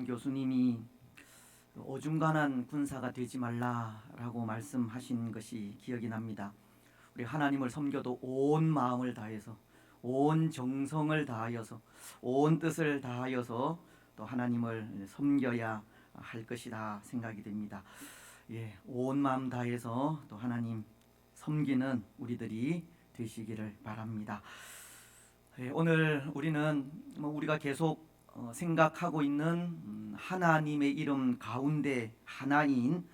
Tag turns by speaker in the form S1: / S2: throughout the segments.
S1: 한 교수님이 어중간한 군사가 되지 말라라고 말씀하신 것이 기억이 납니다. 우리 하나님을 섬겨도 온 마음을 다해서, 온 정성을 다하여서, 온 뜻을 다하여서 또 하나님을 섬겨야 할 것이다 생각이 됩니다. 온 마음 다해서 또 하나님 섬기는 우리들이 되시기를 바랍니다. 오늘 우리는 우리가 계속 생각하고 있는 하나님의 이름 가운데 하나인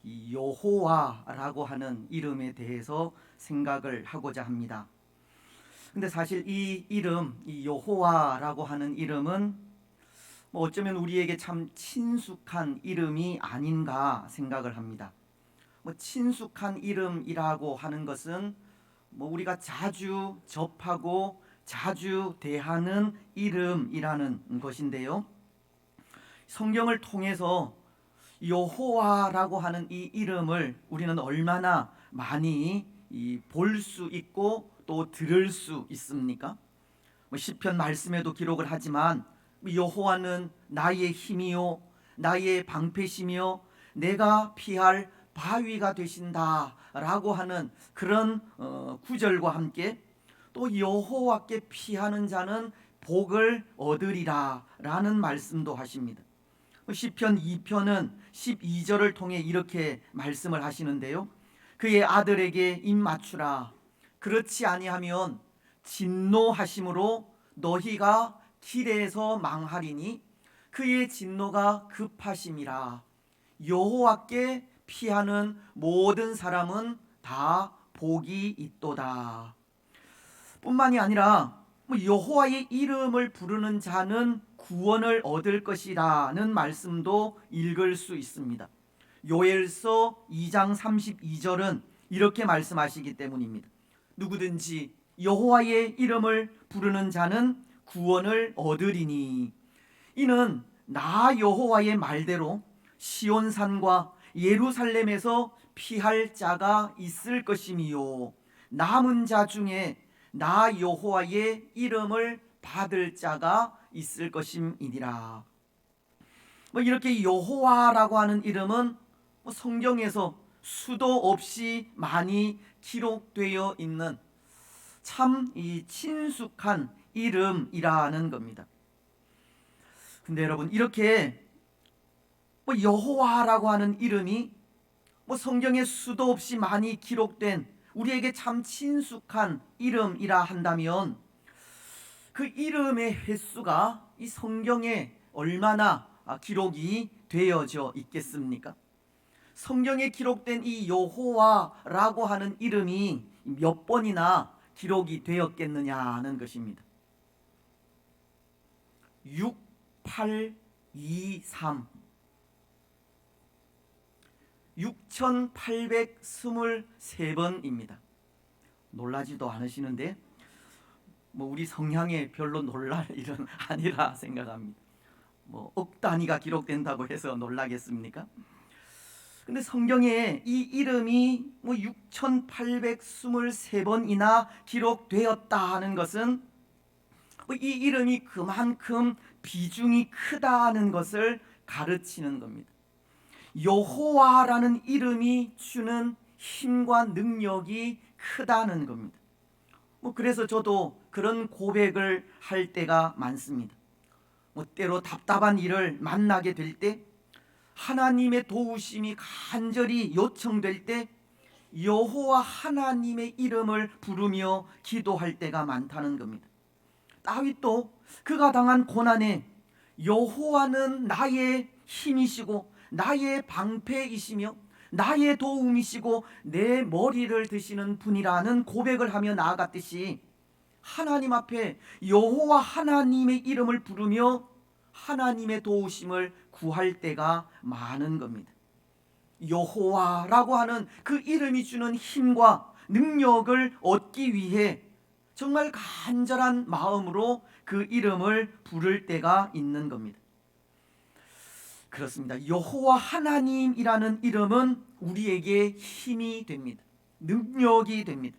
S1: 이 여호와라고 하는 이름에 대해서 생각을 하고자 합니다. 근데 사실 이 이름, 이 여호와라고 하는 이름은 어쩌면 우리에게 참 친숙한 이름이 아닌가 생각을 합니다. 친숙한 이름이라고 하는 것은 우리가 자주 접하고 자주 대하는 이름이라는 것인데요. 성경을 통해서 여호와라고 하는 이 이름을 우리는 얼마나 많이 볼 수 있고 또 들을 수 있습니까? 시편 말씀에도 기록을 하지만 여호와는 나의 힘이요 나의 방패시며 내가 피할 바위가 되신다 라고 하는 그런 구절과 함께 또 여호와께 피하는 자는 복을 얻으리라 라는 말씀도 하십니다. 시편 2편은 12절을 통해 이렇게 말씀을 하시는데요. 그의 아들에게 입 맞추라. 그렇지 아니하면 진노하심으로 너희가 길에서 망하리니 그의 진노가 급하심이라. 여호와께 피하는 모든 사람은 다 복이 있도다. 뿐만이 아니라 여호와의 이름을 부르는 자는 구원을 얻을 것이라는 말씀도 읽을 수 있습니다. 요엘서 2장 32절은 이렇게 말씀하시기 때문입니다. 누구든지 여호와의 이름을 부르는 자는 구원을 얻으리니 이는 나 여호와의 말대로 시온산과 예루살렘에서 피할 자가 있을 것이미요 남은 자 중에 나 여호와의 이름을 받을 자가 있을 것임이니라. 이렇게 여호와라고 하는 이름은 성경에서 수도 없이 많이 기록되어 있는 참 친숙한 이름이라는 겁니다. 근데 여러분 이렇게 여호와라고 하는 이름이 성경에 수도 없이 많이 기록된 우리에게 참 친숙한 이름이라 한다면 그 이름의 횟수가 이 성경에 얼마나 기록이 되어져 있겠습니까? 성경에 기록된 이 여호와라고 하는 이름이 몇 번이나 기록이 되었겠느냐는 것입니다. 6, 8, 2, 3 6823번입니다. 놀라지도 않으시는데 우리 성향에 별로 놀랄 일은 아니라 생각합니다. 억 단위가 기록된다고 해서 놀라겠습니까? 근데 성경에 이 이름이 6823번이나 기록되었다 하는 것은 이 이름이 그만큼 비중이 크다는 것을 가르치는 겁니다. 여호와라는 이름이 주는 힘과 능력이 크다는 겁니다. 그래서 저도 그런 고백을 할 때가 많습니다. 때로 답답한 일을 만나게 될 때, 하나님의 도우심이 간절히 요청될 때 여호와 하나님의 이름을 부르며 기도할 때가 많다는 겁니다. 다윗도 그가 당한 고난에 여호와는 나의 힘이시고 나의 방패이시며 나의 도움이시고 내 머리를 드시는 분이라는 고백을 하며 나아갔듯이 하나님 앞에 여호와 하나님의 이름을 부르며 하나님의 도우심을 구할 때가 많은 겁니다. 여호와라고 하는 그 이름이 주는 힘과 능력을 얻기 위해 정말 간절한 마음으로 그 이름을 부를 때가 있는 겁니다. 그렇습니다. 여호와 하나님이라는 이름은 우리에게 힘이 됩니다. 능력이 됩니다.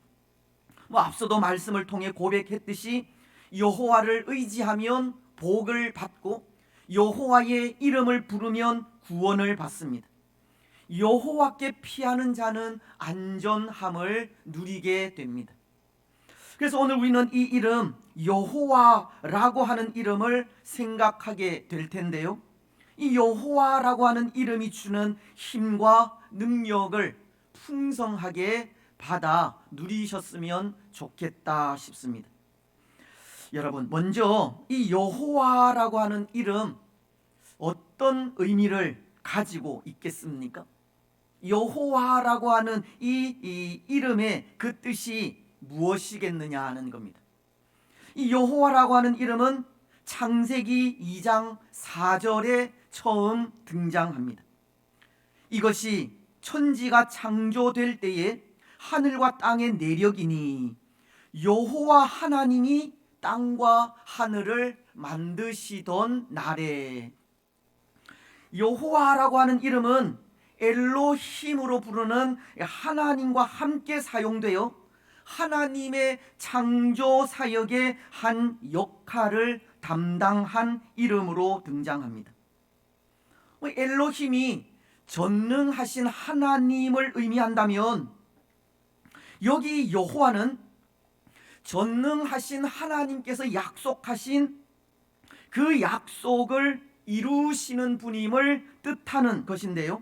S1: 앞서도 말씀을 통해 고백했듯이 여호와를 의지하면 복을 받고 여호와의 이름을 부르면 구원을 받습니다. 여호와께 피하는 자는 안전함을 누리게 됩니다. 그래서 오늘 우리는 이 이름 여호와라고 하는 이름을 생각하게 될 텐데요, 이 여호와라고 하는 이름이 주는 힘과 능력을 풍성하게 받아 누리셨으면 좋겠다 싶습니다. 여러분, 먼저 이 여호와라고 하는 이름 어떤 의미를 가지고 있겠습니까? 여호와라고 하는 이 이름의 그 뜻이 무엇이겠느냐 하는 겁니다. 이 여호와라고 하는 이름은 창세기 2장 4절에 처음 등장합니다. 이것이 천지가 창조될 때에 하늘과 땅의 내력이니 여호와 하나님이 땅과 하늘을 만드시던 날에, 여호와라고 하는 이름은 엘로힘으로 부르는 하나님과 함께 사용되어 하나님의 창조 사역의 한 역할을 담당한 이름으로 등장합니다. 엘로힘이 전능하신 하나님을 의미한다면, 여기 여호와는 전능하신 하나님께서 약속하신 그 약속을 이루시는 분임을 뜻하는 것인데요,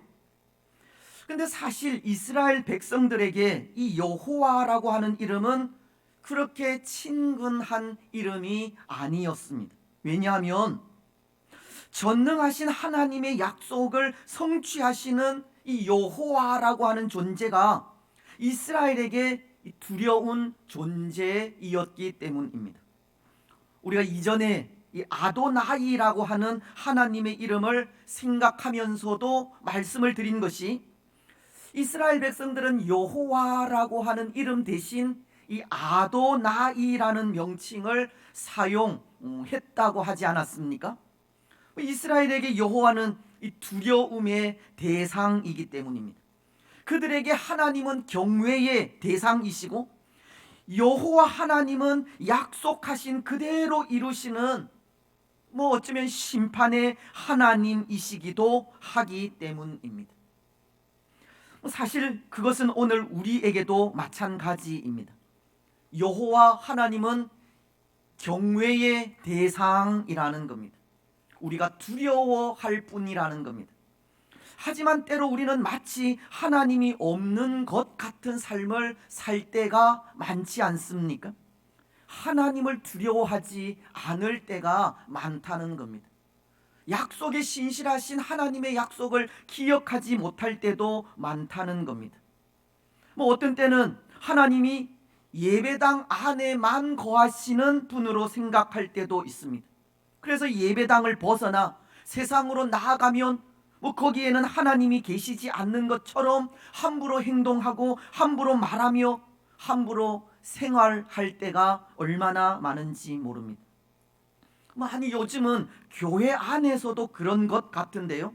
S1: 근데 사실 이스라엘 백성들에게 이 여호와라고 하는 이름은 그렇게 친근한 이름이 아니었습니다. 왜냐하면 전능하신 하나님의 약속을 성취하시는 이 여호와라고 하는 존재가 이스라엘에게 두려운 존재이었기 때문입니다. 우리가 이전에 이 아도나이라고 하는 하나님의 이름을 생각하면서도 말씀을 드린 것이, 이스라엘 백성들은 여호와라고 하는 이름 대신 이 아도나이라는 명칭을 사용했다고 하지 않았습니까? 이스라엘에게 여호와는 이 두려움의 대상이기 때문입니다. 그들에게 하나님은 경외의 대상이시고, 여호와 하나님은 약속하신 그대로 이루시는 어쩌면 심판의 하나님이시기도 하기 때문입니다. 사실 그것은 오늘 우리에게도 마찬가지입니다. 여호와 하나님은 경외의 대상이라는 겁니다. 우리가 두려워할 뿐이라는 겁니다. 하지만 때로 우리는 마치 하나님이 없는 것 같은 삶을 살 때가 많지 않습니까? 하나님을 두려워하지 않을 때가 많다는 겁니다. 약속에 신실하신 하나님의 약속을 기억하지 못할 때도 많다는 겁니다. 어떤 때는 하나님이 예배당 안에만 거하시는 분으로 생각할 때도 있습니다. 그래서 예배당을 벗어나 세상으로 나아가면 거기에는 하나님이 계시지 않는 것처럼 함부로 행동하고 함부로 말하며 함부로 생활할 때가 얼마나 많은지 모릅니다. 아니, 요즘은 교회 안에서도 그런 것 같은데요,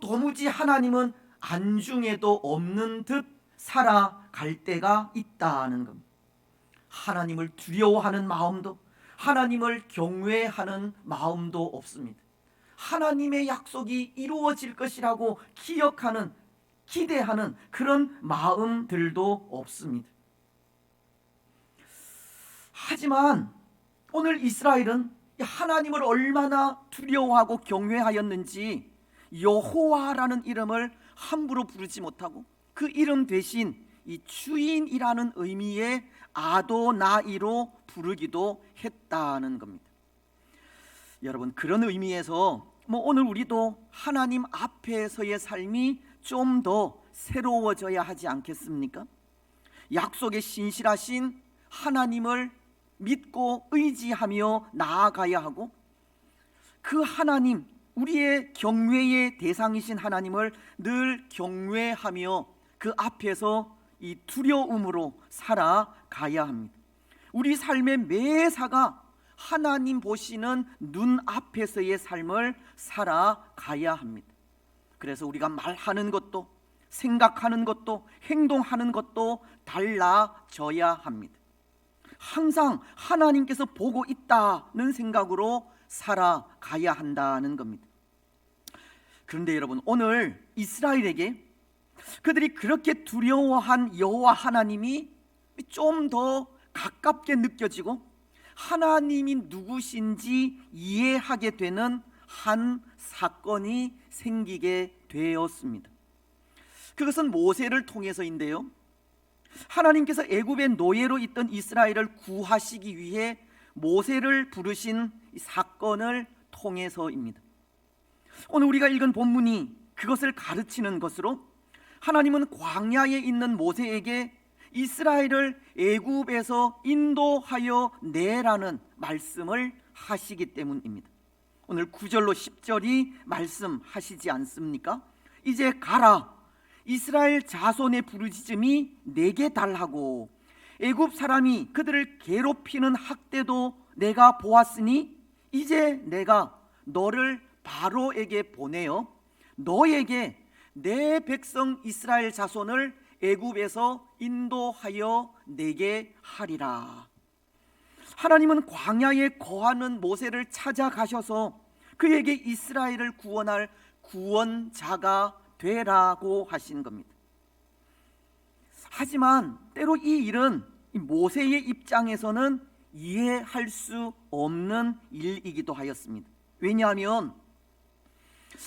S1: 도무지 하나님은 안중에도 없는 듯 살아갈 때가 있다는 겁니다. 하나님을 두려워하는 마음도, 하나님을 경외하는 마음도 없습니다. 하나님의 약속이 이루어질 것이라고 기억하는, 기대하는 그런 마음들도 없습니다. 하지만 오늘 이스라엘은 하나님을 얼마나 두려워하고 경외하였는지 여호와라는 이름을 함부로 부르지 못하고 그 이름 대신 이 주인이라는 의미의 아도나이로 부르기도 했다는 겁니다. 여러분, 그런 의미에서 오늘 우리도 하나님 앞에서의 삶이 좀 더 새로워져야 하지 않겠습니까? 약속에 신실하신 하나님을 믿고 의지하며 나아가야 하고, 그 하나님, 우리의 경외의 대상이신 하나님을 늘 경외하며 그 앞에서 이 두려움으로 살아가야 합니다. 우리 삶의 매사가 하나님 보시는 눈 앞에서의 삶을 살아가야 합니다. 그래서 우리가 말하는 것도, 생각하는 것도, 행동하는 것도 달라져야 합니다. 항상 하나님께서 보고 있다는 생각으로 살아가야 한다는 겁니다. 그런데 여러분, 오늘 이스라엘에게 그들이 그렇게 두려워한 여호와 하나님이 좀 더 가깝게 느껴지고 하나님이 누구신지 이해하게 되는 한 사건이 생기게 되었습니다. 그것은 모세를 통해서인데요, 하나님께서 애굽의 노예로 있던 이스라엘을 구하시기 위해 모세를 부르신 이 사건을 통해서입니다. 오늘 우리가 읽은 본문이 그것을 가르치는 것으로, 하나님은 광야에 있는 모세에게 이스라엘을 애굽에서 인도하여 내라는 말씀을 하시기 때문입니다. 오늘 9절로 10절이 말씀하시지 않습니까? 이제 가라, 이스라엘 자손의 부르짖음이 내게 달하고 애굽 사람이 그들을 괴롭히는 학대도 내가 보았으니 이제 내가 너를 바로에게 보내어 너에게 내 백성 이스라엘 자손을 애굽에서 인도하여 내게 하리라. 하나님은 광야에 거하는 모세를 찾아가셔서 그에게 이스라엘을 구원할 구원자가 되라고 하신 겁니다. 하지만 때로 이 일은 모세의 입장에서는 이해할 수 없는 일이기도 하였습니다. 왜냐하면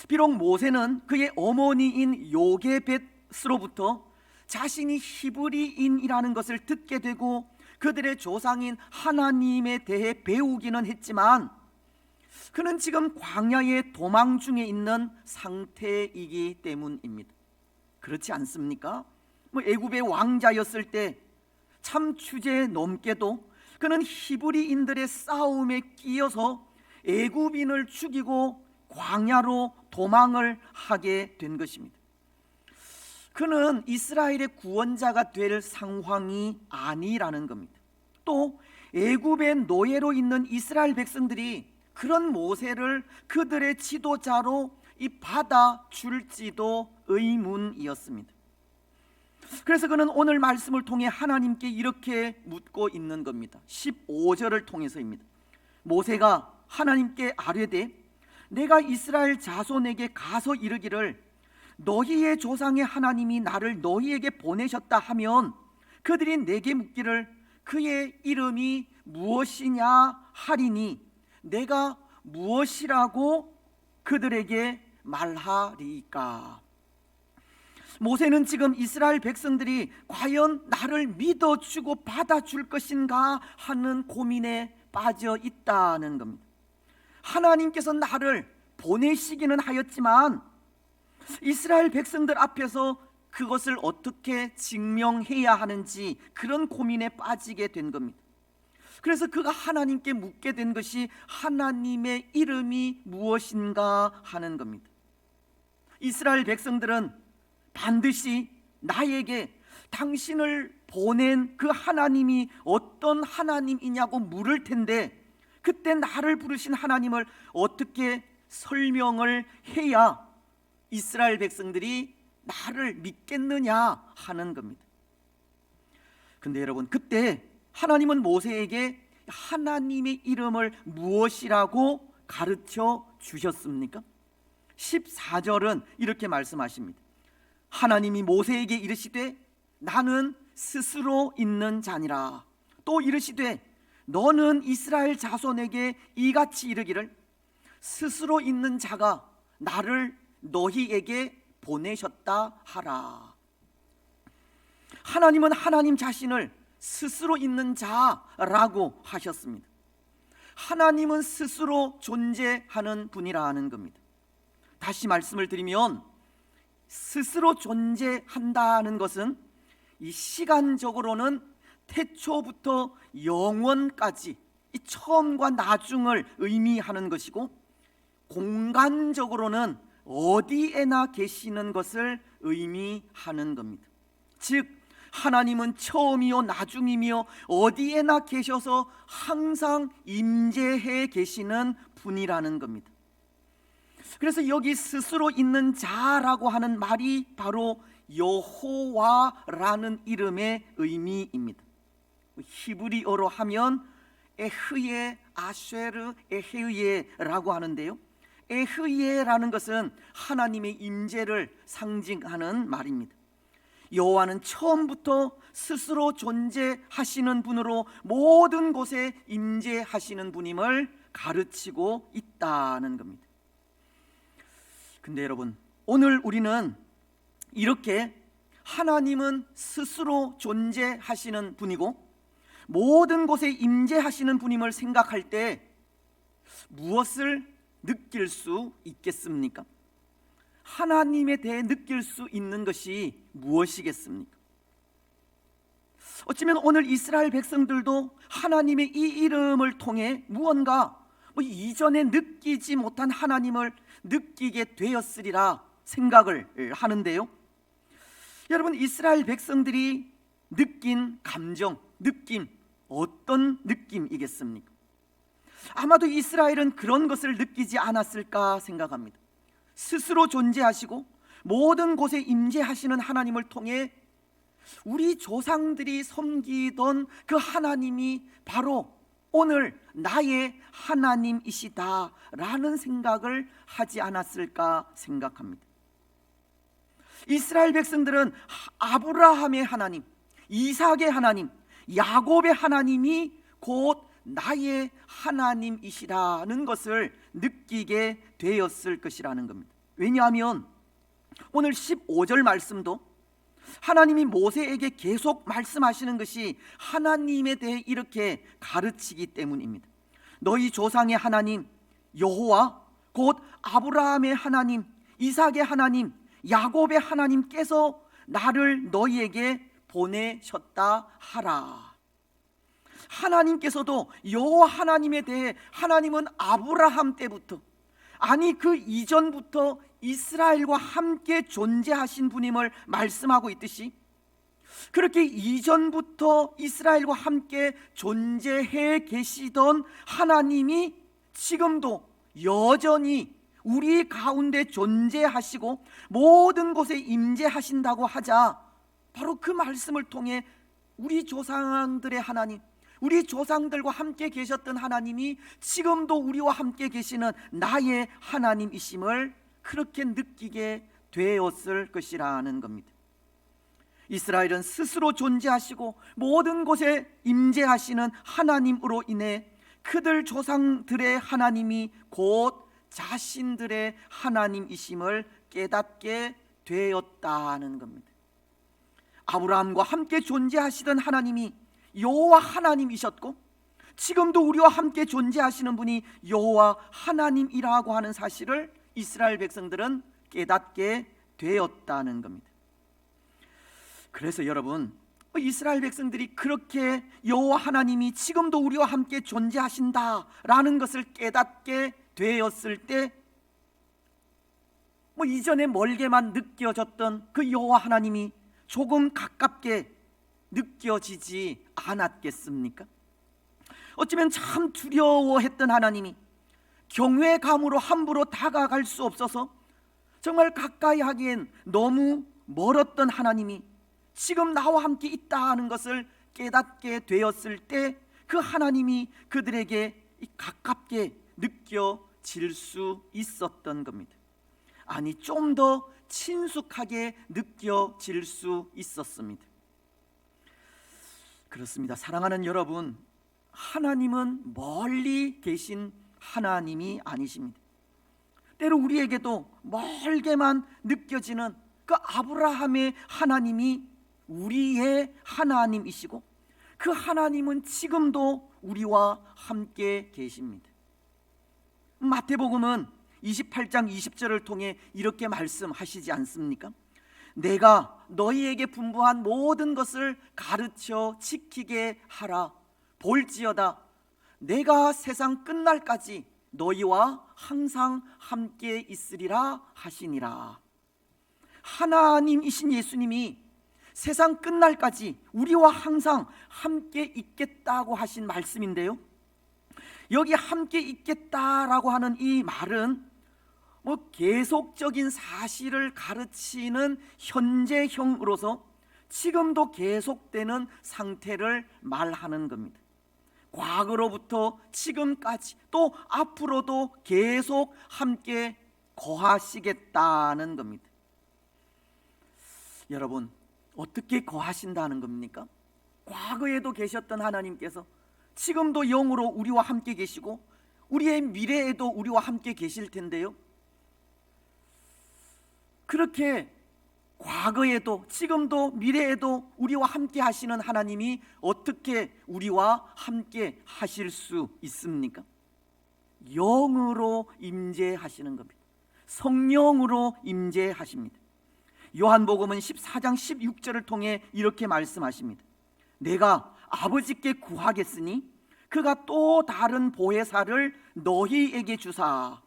S1: 비록 모세는 그의 어머니인 요게벳으로부터 자신이 히브리인이라는 것을 듣게 되고 그들의 조상인 하나님에 대해 배우기는 했지만, 그는 지금 광야의 도망 중에 있는 상태이기 때문입니다. 그렇지 않습니까? 애굽의 왕자였을 때 참 주제넘게도 그는 히브리인들의 싸움에 끼어서 애굽인을 죽이고 광야로 도망을 하게 된 것입니다. 그는 이스라엘의 구원자가 될 상황이 아니라는 겁니다. 또 애굽의 노예로 있는 이스라엘 백성들이 그런 모세를 그들의 지도자로 받아줄지도 의문이었습니다. 그래서 그는 오늘 말씀을 통해 하나님께 이렇게 묻고 있는 겁니다. 15절을 통해서입니다. 모세가 하나님께 아뢰되 내가 이스라엘 자손에게 가서 이르기를 너희의 조상의 하나님이 나를 너희에게 보내셨다 하면 그들이 내게 묻기를 그의 이름이 무엇이냐 하리니 내가 무엇이라고 그들에게 말하리까? 모세는 지금 이스라엘 백성들이 과연 나를 믿어주고 받아줄 것인가 하는 고민에 빠져 있다는 겁니다. 하나님께서 나를 보내시기는 하였지만 이스라엘 백성들 앞에서 그것을 어떻게 증명해야 하는지 그런 고민에 빠지게 된 겁니다. 그래서 그가 하나님께 묻게 된 것이 하나님의 이름이 무엇인가 하는 겁니다. 이스라엘 백성들은 반드시 나에게 당신을 보낸 그 하나님이 어떤 하나님이냐고 물을 텐데, 그때 나를 부르신 하나님을 어떻게 설명을 해야 이스라엘 백성들이 나를 믿겠느냐 하는 겁니다. 근데 여러분, 그때 하나님은 모세에게 하나님의 이름을 무엇이라고 가르쳐 주셨습니까? 14절은 이렇게 말씀하십니다. 하나님이 모세에게 이르시되 나는 스스로 있는 자니라. 또 이르시되 너는 이스라엘 자손에게 이같이 이르기를 스스로 있는 자가 나를 너희에게 보내셨다 하라. 하나님은 하나님 자신을 스스로 있는 자라고 하셨습니다. 하나님은 스스로 존재하는 분이라는 겁니다. 다시 말씀을 드리면 스스로 존재한다는 것은 이 시간적으로는 태초부터 영원까지 이 처음과 나중을 의미하는 것이고, 공간적으로는 어디에나 계시는 것을 의미하는 겁니다. 즉 하나님은 처음이요 나중이며 어디에나 계셔서 항상 임재해 계시는 분이라는 겁니다. 그래서 여기 스스로 있는 자라고 하는 말이 바로 여호와라는 이름의 의미입니다. 히브리어로 하면 에흐예 아쉐르 에헤예라고 하는데요, 에흐예라는 것은 하나님의 임재를 상징하는 말입니다. 여호와는 처음부터 스스로 존재하시는 분으로 모든 곳에 임재하시는 분임을 가르치고 있다는 겁니다. 근데 여러분, 오늘 우리는 이렇게 하나님은 스스로 존재하시는 분이고 모든 곳에 임재하시는 분임을 생각할 때 무엇을 느낄 수 있겠습니까? 하나님에 대해 느낄 수 있는 것이 무엇이겠습니까? 어쩌면 오늘 이스라엘 백성들도 하나님의 이 이름을 통해 무언가 이전에 느끼지 못한 하나님을 느끼게 되었으리라 생각을 하는데요, 여러분, 이스라엘 백성들이 느낀 감정, 느낌, 어떤 느낌이겠습니까? 아마도 이스라엘은 그런 것을 느끼지 않았을까 생각합니다. 스스로 존재하시고 모든 곳에 임재하시는 하나님을 통해 우리 조상들이 섬기던 그 하나님이 바로 오늘 나의 하나님이시다라는 생각을 하지 않았을까 생각합니다. 이스라엘 백성들은 아브라함의 하나님, 이삭의 하나님, 야곱의 하나님이 곧 나의 하나님이시라는 것을 느끼게 되었을 것이라는 겁니다. 왜냐하면 오늘 15절 말씀도 하나님이 모세에게 계속 말씀하시는 것이 하나님에 대해 이렇게 가르치기 때문입니다. 너희 조상의 하나님 여호와 곧 아브라함의 하나님, 이삭의 하나님, 야곱의 하나님께서 나를 너희에게 보내셨다 하라. 하나님께서도 여호와 하나님에 대해 하나님은 아브라함 때부터, 아니 그 이전부터 이스라엘과 함께 존재하신 분임을 말씀하고 있듯이, 그렇게 이전부터 이스라엘과 함께 존재해 계시던 하나님이 지금도 여전히 우리 가운데 존재하시고 모든 곳에 임재하신다고 하자, 바로 그 말씀을 통해 우리 조상들의 하나님, 우리 조상들과 함께 계셨던 하나님이 지금도 우리와 함께 계시는 나의 하나님이심을 그렇게 느끼게 되었을 것이라는 겁니다. 이스라엘은 스스로 존재하시고 모든 곳에 임재하시는 하나님으로 인해 그들 조상들의 하나님이 곧 자신들의 하나님이심을 깨닫게 되었다는 겁니다. 아브라함과 함께 존재하시던 하나님이 여호와 하나님이셨고 지금도 우리와 함께 존재하시는 분이 여호와 하나님이라고 하는 사실을 이스라엘 백성들은 깨닫게 되었다는 겁니다. 그래서 여러분, 이스라엘 백성들이 그렇게 여호와 하나님이 지금도 우리와 함께 존재하신다라는 것을 깨닫게 되었을 때 이전에 멀게만 느껴졌던 그 여호와 하나님이 조금 가깝게 느껴지지 않았겠습니까? 어쩌면 참 두려워했던 하나님이 경외감으로 함부로 다가갈 수 없어서 정말 가까이 하기엔 너무 멀었던 하나님이 지금 나와 함께 있다는 것을 깨닫게 되었을 때 그 하나님이 그들에게 가깝게 느껴질 수 있었던 겁니다. 아니, 좀 더 친숙하게 느껴질 수 있었습니다. 그렇습니다. 사랑하는 여러분, 하나님은 멀리 계신 하나님이 아니십니다. 때로 우리에게도 멀게만 느껴지는 그 아브라함의 하나님이 우리의 하나님이시고 그 하나님은 지금도 우리와 함께 계십니다. 마태복음은 28장 20절을 통해 이렇게 말씀하시지 않습니까? 내가 너희에게 분부한 모든 것을 가르쳐 지키게 하라. 볼지어다 내가 세상 끝날까지 너희와 항상 함께 있으리라 하시니라. 하나님이신 예수님이 세상 끝날까지 우리와 항상 함께 있겠다고 하신 말씀인데요, 여기 함께 있겠다라고 하는 이 말은 계속적인 사실을 가르치는 현재형으로서 지금도 계속되는 상태를 말하는 겁니다. 과거로부터 지금까지 또 앞으로도 계속 함께 거하시겠다는 겁니다. 여러분, 어떻게 거하신다는 겁니까? 과거에도 계셨던 하나님께서 지금도 영으로 우리와 함께 계시고 우리의 미래에도 우리와 함께 계실 텐데요, 그렇게 과거에도 지금도 미래에도 우리와 함께 하시는 하나님이 어떻게 우리와 함께 하실 수 있습니까? 영으로 임재하시는 겁니다. 성령으로 임재하십니다. 요한복음은 14장 16절을 통해 이렇게 말씀하십니다. 내가 아버지께 구하겠으니 그가 또 다른 보혜사를 너희에게 주사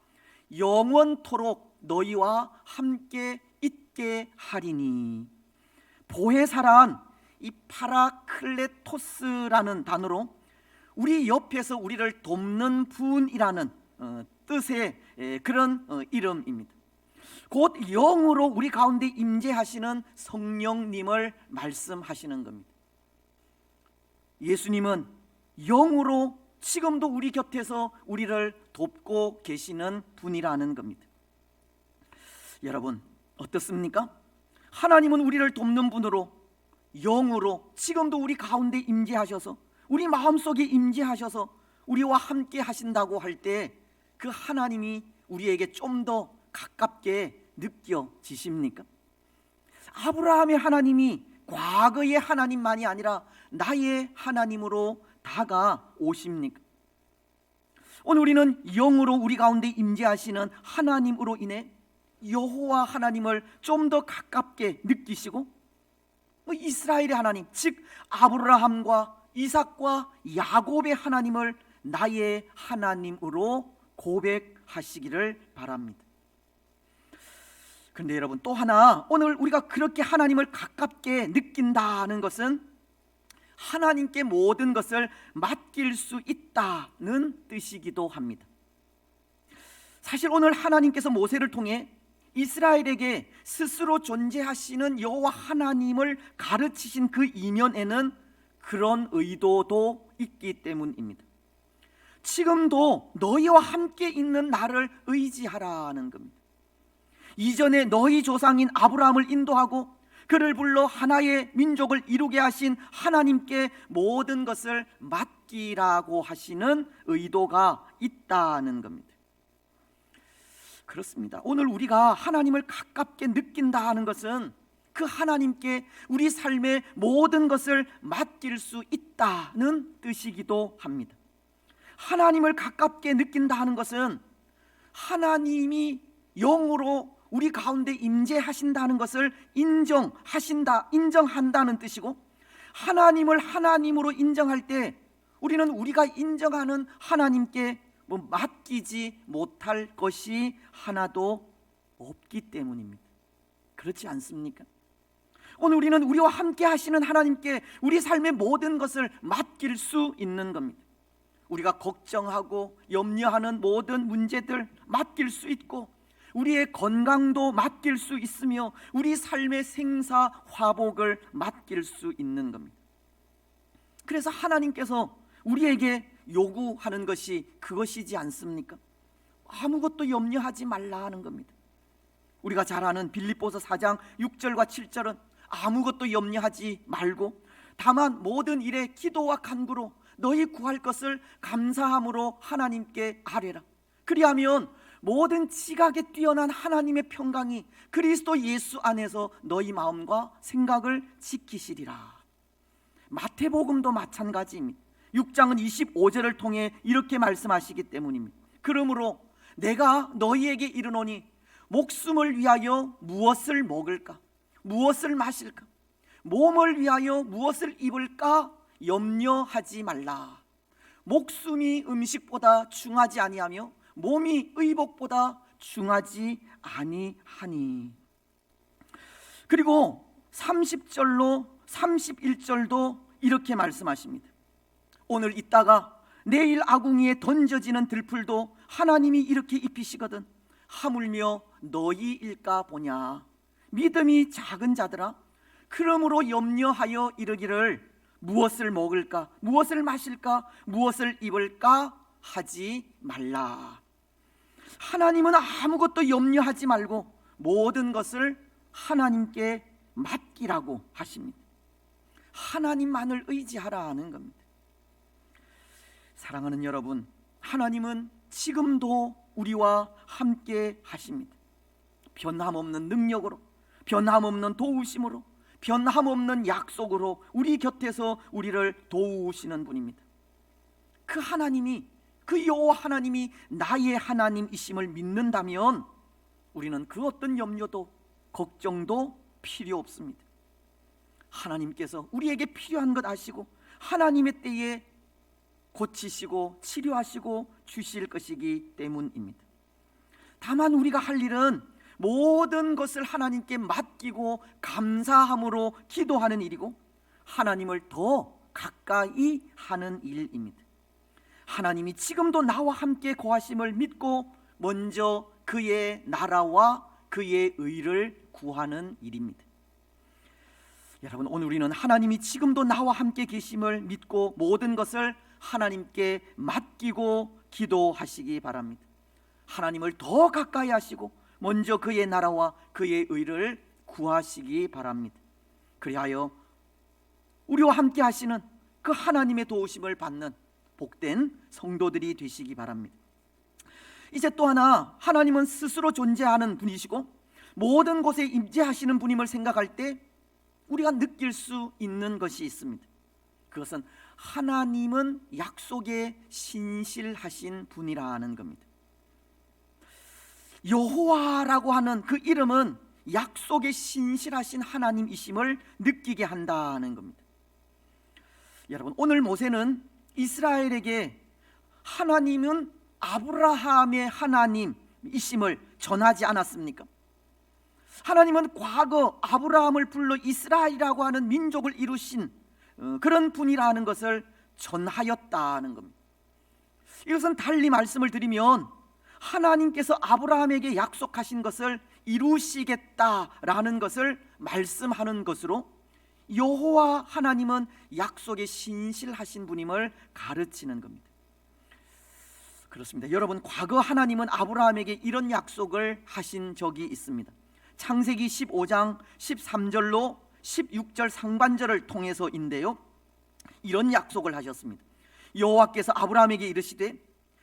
S1: 영원토록 너희와 함께 있게 하리니. 보혜사란 이 파라클레토스라는 단어로 우리 옆에서 우리를 돕는 분이라는 뜻의 그런 이름입니다. 곧 영으로 우리 가운데 임재하시는 성령님을 말씀하시는 겁니다. 예수님은 영으로 지금도 우리 곁에서 우리를 돕고 계시는 분이라는 겁니다. 여러분, 어떻습니까? 하나님은 우리를 돕는 분으로 영으로 지금도 우리 가운데 임재하셔서 우리 마음속에 임재하셔서 우리와 함께 하신다고 할 때 그 하나님이 우리에게 좀 더 가깝게 느껴지십니까? 아브라함의 하나님이 과거의 하나님만이 아니라 나의 하나님으로 다가오십니까? 오늘 우리는 영으로 우리 가운데 임재하시는 하나님으로 인해 여호와 하나님을 좀 더 가깝게 느끼시고 이스라엘의 하나님, 즉 아브라함과 이삭과 야곱의 하나님을 나의 하나님으로 고백하시기를 바랍니다. 그런데 여러분, 또 하나 오늘 우리가 그렇게 하나님을 가깝게 느낀다는 것은 하나님께 모든 것을 맡길 수 있다는 뜻이기도 합니다. 사실 오늘 하나님께서 모세를 통해 이스라엘에게 스스로 존재하시는 여호와 하나님을 가르치신 그 이면에는 그런 의도도 있기 때문입니다. 지금도 너희와 함께 있는 나를 의지하라는 겁니다. 이전에 너희 조상인 아브라함을 인도하고 그를 불러 하나의 민족을 이루게 하신 하나님께 모든 것을 맡기라고 하시는 의도가 있다는 겁니다. 그렇습니다. 오늘 우리가 하나님을 가깝게 느낀다 하는 것은 그 하나님께 우리 삶의 모든 것을 맡길 수 있다는 뜻이기도 합니다. 하나님을 가깝게 느낀다 하는 것은 하나님이 영으로 우리 가운데 임재하신다는 것을 인정한다는 뜻이고, 하나님을 하나님으로 인정할 때 우리는 우리가 인정하는 하나님께 맡기지 못할 것이 하나도 없기 때문입니다. 그렇지 않습니까? 오늘 우리는 우리와 함께 하시는 하나님께 우리 삶의 모든 것을 맡길 수 있는 겁니다. 우리가 걱정하고 염려하는 모든 문제들 맡길 수 있고, 우리의 건강도 맡길 수 있으며 우리 삶의 생사화복을 맡길 수 있는 겁니다. 그래서 하나님께서 우리에게 요구하는 것이 그것이지 않습니까? 아무것도 염려하지 말라 하는 겁니다. 우리가 잘 아는 빌립보서 4장 6절과 7절은 아무것도 염려하지 말고 다만 모든 일에 기도와 간구로 너희 구할 것을 감사함으로 하나님께 아뢰라. 그리하면 모든 지각에 뛰어난 하나님의 평강이 그리스도 예수 안에서 너희 마음과 생각을 지키시리라. 마태복음도 마찬가지입니다. 6장은 25절을 통해 이렇게 말씀하시기 때문입니다. 그러므로 내가 너희에게 이르노니 목숨을 위하여 무엇을 먹을까, 무엇을 마실까, 몸을 위하여 무엇을 입을까 염려하지 말라. 목숨이 음식보다 중하지 아니하며 몸이 의복보다 중하지 아니하니. 그리고 30절로 31절도 이렇게 말씀하십니다. 오늘 있다가 내일 아궁이에 던져지는 들풀도 하나님이 이렇게 입히시거든 하물며 너희일까 보냐. 믿음이 작은 자들아, 그러므로 염려하여 이르기를 무엇을 먹을까, 무엇을 마실까, 무엇을 입을까 하지 말라. 하나님은 아무것도 염려하지 말고 모든 것을 하나님께 맡기라고 하십니다. 하나님만을 의지하라는 겁니다. 사랑하는 여러분, 하나님은 지금도 우리와 함께 하십니다. 변함없는 능력으로, 변함없는 도우심으로, 변함없는 약속으로 우리 곁에서 우리를 도우시는 분입니다. 그 하나님이, 그 여호와 하나님이 나의 하나님이심을 믿는다면 우리는 그 어떤 염려도 걱정도 필요 없습니다. 하나님께서 우리에게 필요한 것 아시고 하나님의 때에 고치시고 치료하시고 주실 것이기 때문입니다. 다만 우리가 할 일은 모든 것을 하나님께 맡기고 감사함으로 기도하는 일이고 하나님을 더 가까이 하는 일입니다. 하나님이 지금도 나와 함께 거하심을 믿고 먼저 그의 나라와 그의 의를 구하는 일입니다. 여러분, 오늘 우리는 하나님이 지금도 나와 함께 계심을 믿고 모든 것을 하나님께 맡기고 기도하시기 바랍니다. 하나님을 더 가까이 하시고 먼저 그의 나라와 그의 의를 구하시기 바랍니다. 그리하여 우리와 함께 하시는 그 하나님의 도우심을 받는 복된 성도들이 되시기 바랍니다. 이제 또 하나, 하나님은 스스로 존재하는 분이시고 모든 곳에 임재하시는 분임을 생각할 때 우리가 느낄 수 있는 것이 있습니다. 그것은 하나님은 약속에 신실하신 분이라는 겁니다. 여호와라고 하는 그 이름은 약속에 신실하신 하나님이심을 느끼게 한다는 겁니다. 여러분, 오늘 모세는 이스라엘에게 하나님은 아브라함의 하나님이심을 전하지 않았습니까? 하나님은 과거 아브라함을 불러 이스라엘이라고 하는 민족을 이루신 그런 분이라는 것을 전하였다는 겁니다. 이것은 달리 말씀을 드리면 하나님께서 아브라함에게 약속하신 것을 이루시겠다라는 것을 말씀하는 것으로 여호와 하나님은 약속에 신실하신 분임을 가르치는 겁니다. 그렇습니다. 여러분, 과거 하나님은 아브라함에게 이런 약속을 하신 적이 있습니다. 창세기 15장 13절로 16절 상반절을 통해서인데요, 이런 약속을 하셨습니다. 여호와께서 아브라함에게 이르시되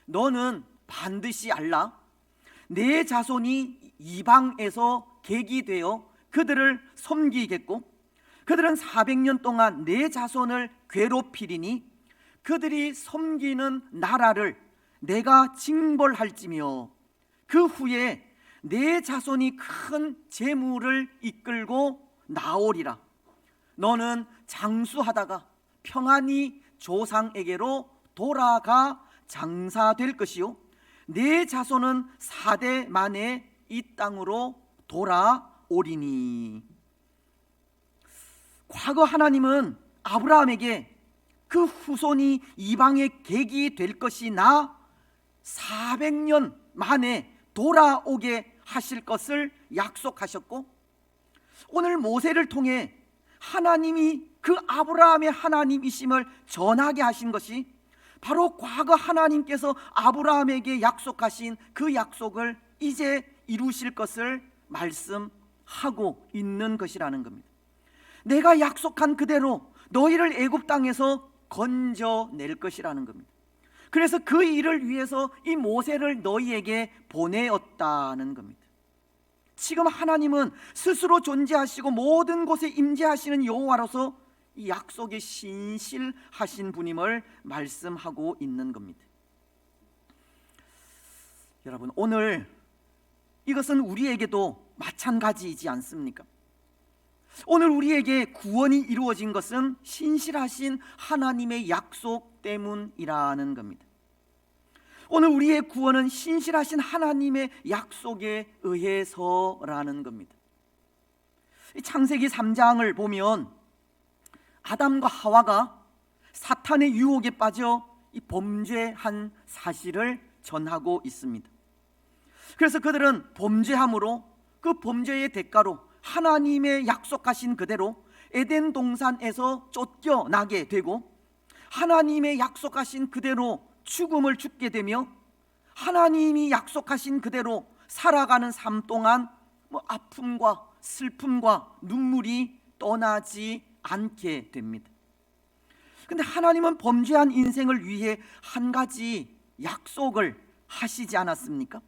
S1: 너는 반드시 알라. 내 자손이 이방에서 객이 되어 그들을 섬기겠고 그들은 400년 동안 내 자손을 괴롭히리니 그들이 섬기는 나라를 내가 징벌할지며 그 후에 내 자손이 큰 재물을 이끌고 나오리라. 너는 장수하다가 평안히 조상에게로 돌아가 장사될 것이요 내 자손은 4대 만에 이 땅으로 돌아오리니. 과거 하나님은 아브라함에게 그 후손이 이방의 객이 될 것이나 400년 만에 돌아오게 하실 것을 약속하셨고, 오늘 모세를 통해 하나님이 그 아브라함의 하나님이심을 전하게 하신 것이 바로 과거 하나님께서 아브라함에게 약속하신 그 약속을 이제 이루실 것을 말씀하고 있는 것이라는 겁니다. 내가 약속한 그대로 너희를 애굽 땅에서 건져낼 것이라는 겁니다. 그래서 그 일을 위해서 이 모세를 너희에게 보내었다는 겁니다. 지금 하나님은 스스로 존재하시고 모든 곳에 임재하시는 여호와로서 이 약속에 신실하신 분임을 말씀하고 있는 겁니다. 여러분, 오늘 이것은 우리에게도 마찬가지이지 않습니까? 오늘 우리에게 구원이 이루어진 것은 신실하신 하나님의 약속 때문이라는 겁니다. 오늘 우리의 구원은 신실하신 하나님의 약속에 의해서라는 겁니다. 창세기 3장을 보면 아담과 하와가 사탄의 유혹에 빠져 이 범죄한 사실을 전하고 있습니다. 그래서 그들은 범죄함으로 그 범죄의 대가로 하나님의 약속하신 그대로 에덴 동산에서 쫓겨나게 되고 하나님의 약속하신 그대로 죽음을 죽게 되며 하나님이 약속하신 그대로 살아가는 삶 동안 아픔과 슬픔과 눈물이 떠나지 않게 됩니다. 근데 하나님은 범죄한 인생을 위해 한 가지 약속을 하시지 않았습니까?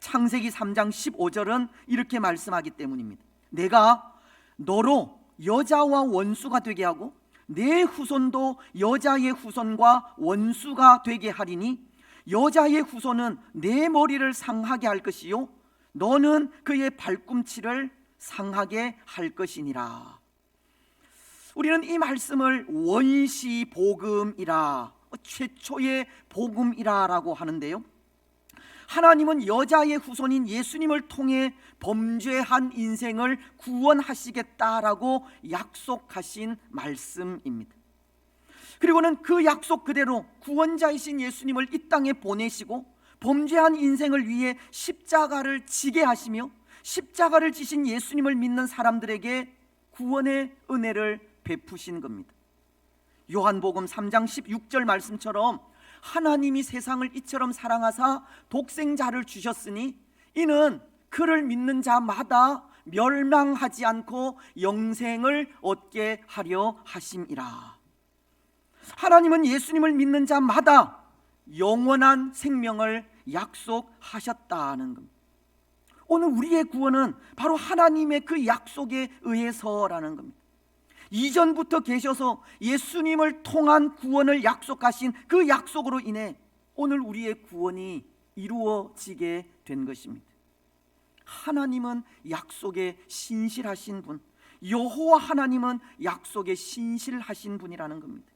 S1: 창세기 3장 15절은 이렇게 말씀하기 때문입니다. 내가 너로 여자와 원수가 되게 하고 내 후손도 여자의 후손과 원수가 되게 하리니 여자의 후손은 내 머리를 상하게 할 것이요 너는 그의 발꿈치를 상하게 할 것이니라. 우리는 이 말씀을 원시 복음이라, 최초의 복음이라라고 하는데요, 하나님은 여자의 후손인 예수님을 통해 범죄한 인생을 구원하시겠다라고 약속하신 말씀입니다. 그리고는 그 약속 그대로 구원자이신 예수님을 이 땅에 보내시고 범죄한 인생을 위해 십자가를 지게 하시며 십자가를 지신 예수님을 믿는 사람들에게 구원의 은혜를 베푸신 겁니다. 요한복음 3장 16절 말씀처럼 하나님이 세상을 이처럼 사랑하사 독생자를 주셨으니 이는 그를 믿는 자마다 멸망하지 않고 영생을 얻게 하려 하심이라. 하나님은 예수님을 믿는 자마다 영원한 생명을 약속하셨다는 겁니다. 오늘 우리의 구원은 바로 하나님의 그 약속에 의해서라는 겁니다. 이전부터 계셔서 예수님을 통한 구원을 약속하신 그 약속으로 인해 오늘 우리의 구원이 이루어지게 된 것입니다. 하나님은 약속에 신실하신 분, 여호와 하나님은 약속에 신실하신 분이라는 겁니다.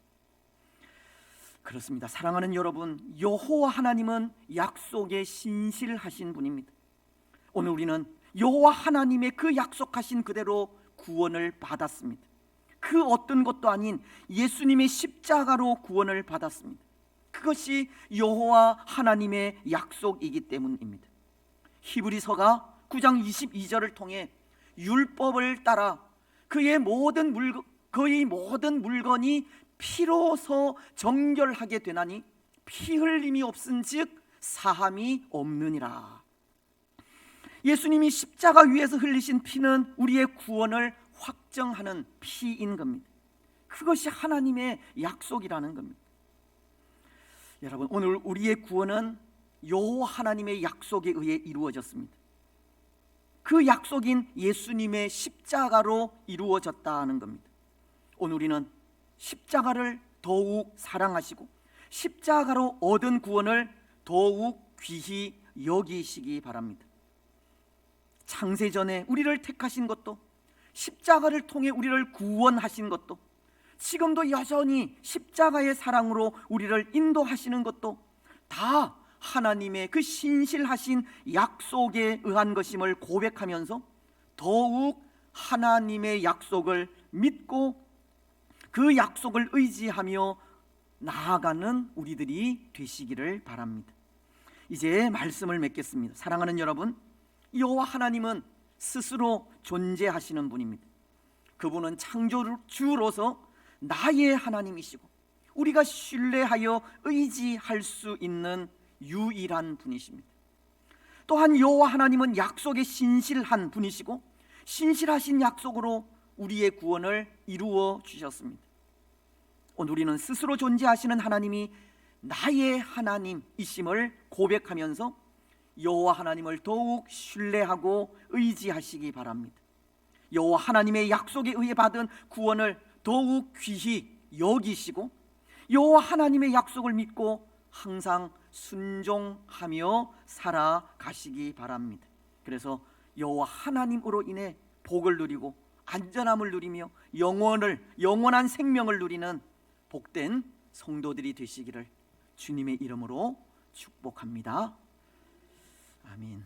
S1: 그렇습니다. 사랑하는 여러분, 여호와 하나님은 약속에 신실하신 분입니다. 오늘 우리는 여호와 하나님의 그 약속하신 그대로 구원을 받았습니다. 그 어떤 것도 아닌 예수님의 십자가로 구원을 받았습니다. 그것이 여호와 하나님의 약속이기 때문입니다. 히브리서가 9장 22절을 통해 율법을 따라 그의 모든 물건이 피로서 정결하게 되나니 피 흘림이 없은즉 사함이 없느니라. 예수님이 십자가 위에서 흘리신 피는 우리의 구원을 확정하는 피인 겁니다. 그것이 하나님의 약속이라는 겁니다. 여러분, 오늘 우리의 구원은 여호와 하나님의 약속에 의해 이루어졌습니다. 그 약속인 예수님의 십자가로 이루어졌다는 겁니다. 오늘 우리는 십자가를 더욱 사랑하시고 십자가로 얻은 구원을 더욱 귀히 여기시기 바랍니다. 창세전에 우리를 택하신 것도, 십자가를 통해 우리를 구원하신 것도, 지금도 여전히 십자가의 사랑으로 우리를 인도하시는 것도 다 하나님의 그 신실하신 약속에 의한 것임을 고백하면서 더욱 하나님의 약속을 믿고 그 약속을 의지하며 나아가는 우리들이 되시기를 바랍니다. 이제 말씀을 맺겠습니다. 사랑하는 여러분, 여호와 하나님은 스스로 존재하시는 분입니다. 그분은 창조주로서 나의 하나님이시고 우리가 신뢰하여 의지할 수 있는 유일한 분이십니다. 또한 여호와 하나님은 약속에 신실한 분이시고 신실하신 약속으로 우리의 구원을 이루어 주셨습니다. 오늘 우리는 스스로 존재하시는 하나님이 나의 하나님이심을 고백하면서 여호와 하나님을 더욱 신뢰하고 의지하시기 바랍니다. 여호와 하나님의 약속에 의해 받은 구원을 더욱 귀히 여기시고 여호와 하나님의 약속을 믿고 항상 순종하며 살아가시기 바랍니다. 그래서 여호와 하나님으로 인해 복을 누리고 안전함을 누리며 영원한 생명을 누리는 복된 성도들이 되시기를 주님의 이름으로 축복합니다. 아멘.